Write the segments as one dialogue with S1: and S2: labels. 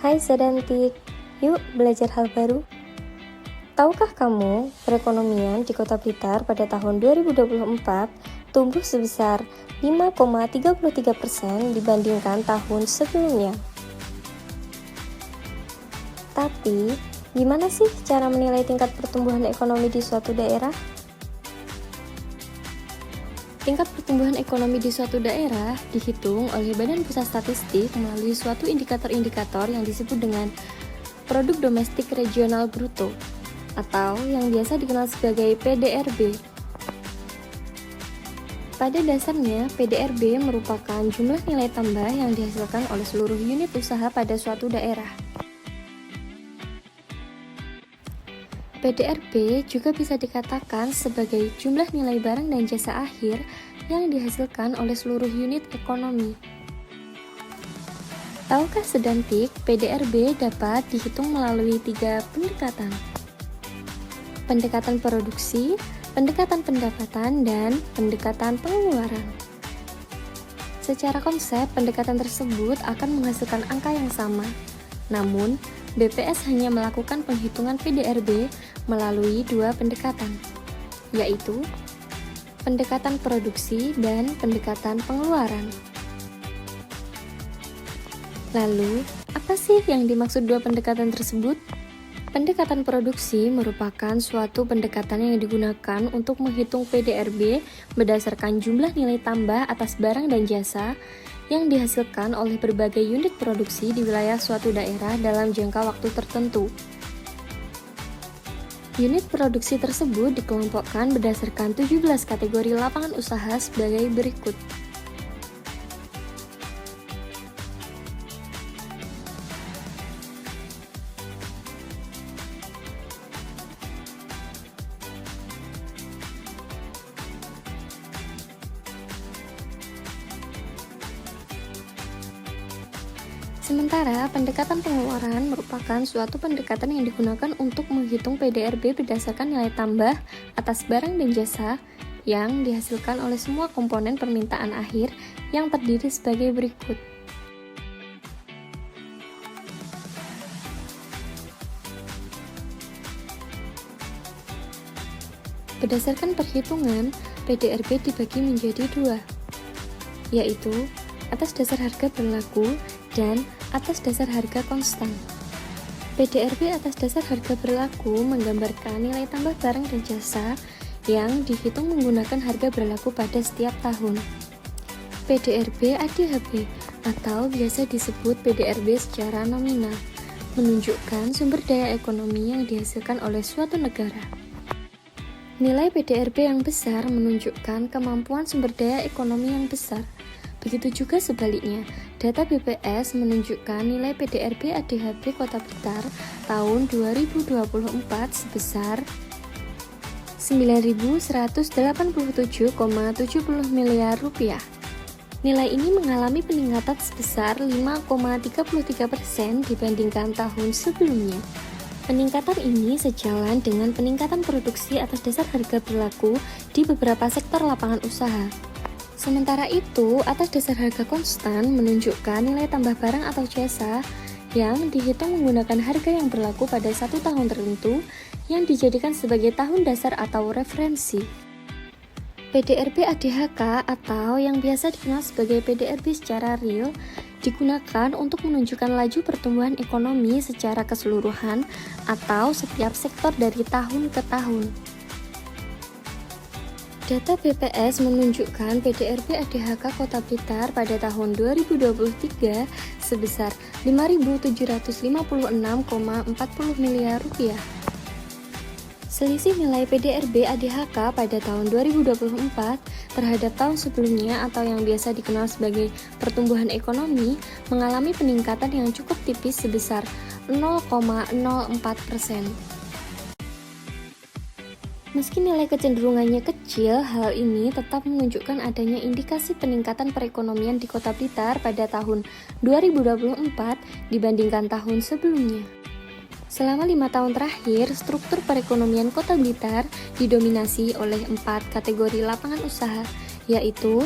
S1: Hai Sedantik, yuk belajar hal baru. Tahukah kamu, perekonomian di Kota Blitar pada tahun 2024 tumbuh sebesar 5,33% dibandingkan tahun sebelumnya. Tapi, gimana sih cara menilai tingkat pertumbuhan ekonomi di suatu daerah? Tingkat pertumbuhan ekonomi di suatu daerah dihitung oleh Badan Pusat Statistik melalui suatu indikator-indikator yang disebut dengan Produk Domestik Regional Bruto atau yang biasa dikenal sebagai PDRB. Pada dasarnya, PDRB merupakan jumlah nilai tambah yang dihasilkan oleh seluruh unit usaha pada suatu daerah. PDRB juga bisa dikatakan sebagai jumlah nilai barang dan jasa akhir yang dihasilkan oleh seluruh unit ekonomi. Tahukah Sedantik, PDRB dapat dihitung melalui 3 pendekatan. Pendekatan produksi, pendekatan pendapatan, dan pendekatan pengeluaran. Secara konsep, pendekatan tersebut akan menghasilkan angka yang sama. Namun, BPS hanya melakukan penghitungan PDRB melalui 2 pendekatan, yaitu pendekatan produksi dan pendekatan pengeluaran. Lalu, apa sih yang dimaksud 2 pendekatan tersebut? Pendekatan produksi merupakan suatu pendekatan yang digunakan untuk menghitung PDRB berdasarkan jumlah nilai tambah atas barang dan jasa yang dihasilkan oleh berbagai unit produksi di wilayah suatu daerah dalam jangka waktu tertentu. Unit produksi tersebut dikelompokkan berdasarkan 17 kategori lapangan usaha sebagai berikut. Sementara, pendekatan pengeluaran merupakan suatu pendekatan yang digunakan untuk menghitung PDRB berdasarkan nilai tambah atas barang dan jasa yang dihasilkan oleh semua komponen permintaan akhir yang terdiri sebagai berikut. Berdasarkan perhitungan, PDRB dibagi menjadi 2, yaitu atas dasar harga berlaku dan atas dasar harga konstan. PDRB atas dasar harga berlaku menggambarkan nilai tambah barang dan jasa yang dihitung menggunakan harga berlaku pada setiap tahun. PDRB ADHB atau biasa disebut PDRB secara nominal menunjukkan sumber daya ekonomi yang dihasilkan oleh suatu negara. Nilai PDRB yang besar menunjukkan kemampuan sumber daya ekonomi yang besar. Begitu juga sebaliknya, data BPS menunjukkan nilai PDRB ADHB Kota Blitar tahun 2024 sebesar 9.187,70 miliar rupiah. Nilai ini mengalami peningkatan sebesar 5,33% dibandingkan tahun sebelumnya. Peningkatan ini sejalan dengan peningkatan produksi atas dasar harga berlaku di beberapa sektor lapangan usaha. Sementara itu, atas dasar harga konstan menunjukkan nilai tambah barang atau jasa yang dihitung menggunakan harga yang berlaku pada 1 tahun tertentu yang dijadikan sebagai tahun dasar atau referensi. PDRB ADHK atau yang biasa dikenal sebagai PDRB secara real digunakan untuk menunjukkan laju pertumbuhan ekonomi secara keseluruhan atau setiap sektor dari tahun ke tahun. Data BPS menunjukkan PDRB ADHK Kota Blitar pada tahun 2023 sebesar 5.756,40 miliar rupiah. Selisih nilai PDRB ADHK pada tahun 2024 terhadap tahun sebelumnya atau yang biasa dikenal sebagai pertumbuhan ekonomi mengalami peningkatan yang cukup tipis sebesar 0,04%. Meski nilai kecenderungannya kecil, hal ini tetap menunjukkan adanya indikasi peningkatan perekonomian di Kota Blitar pada tahun 2024 dibandingkan tahun sebelumnya. Selama 5 tahun terakhir, struktur perekonomian Kota Blitar didominasi oleh 4 kategori lapangan usaha, yaitu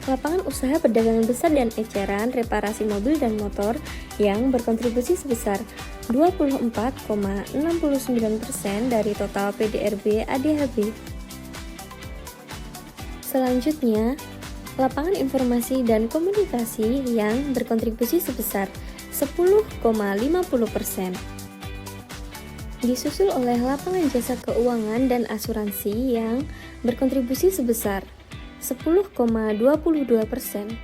S1: Lapangan usaha perdagangan besar dan eceran reparasi mobil dan motor yang berkontribusi sebesar 24,69% dari total PDRB ADHB. Selanjutnya, lapangan informasi dan komunikasi yang berkontribusi sebesar 10,50%. Disusul oleh lapangan jasa keuangan dan asuransi yang berkontribusi sebesar 10,22%.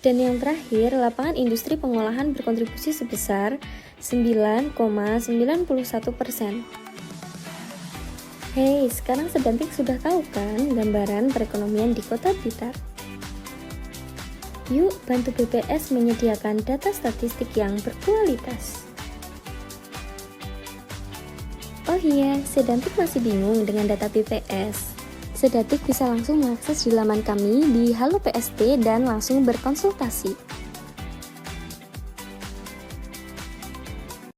S1: Dan yang terakhir, lapangan industri pengolahan berkontribusi sebesar 9,91%. Hei, sekarang Sedantik sudah tahu kan gambaran perekonomian di Kota Blitar? Yuk bantu BPS menyediakan data statistik yang berkualitas. Oh iya, Sedantik masih bingung dengan data BPS? Sedantik bisa langsung mengakses di laman kami di Halo PST dan langsung berkonsultasi.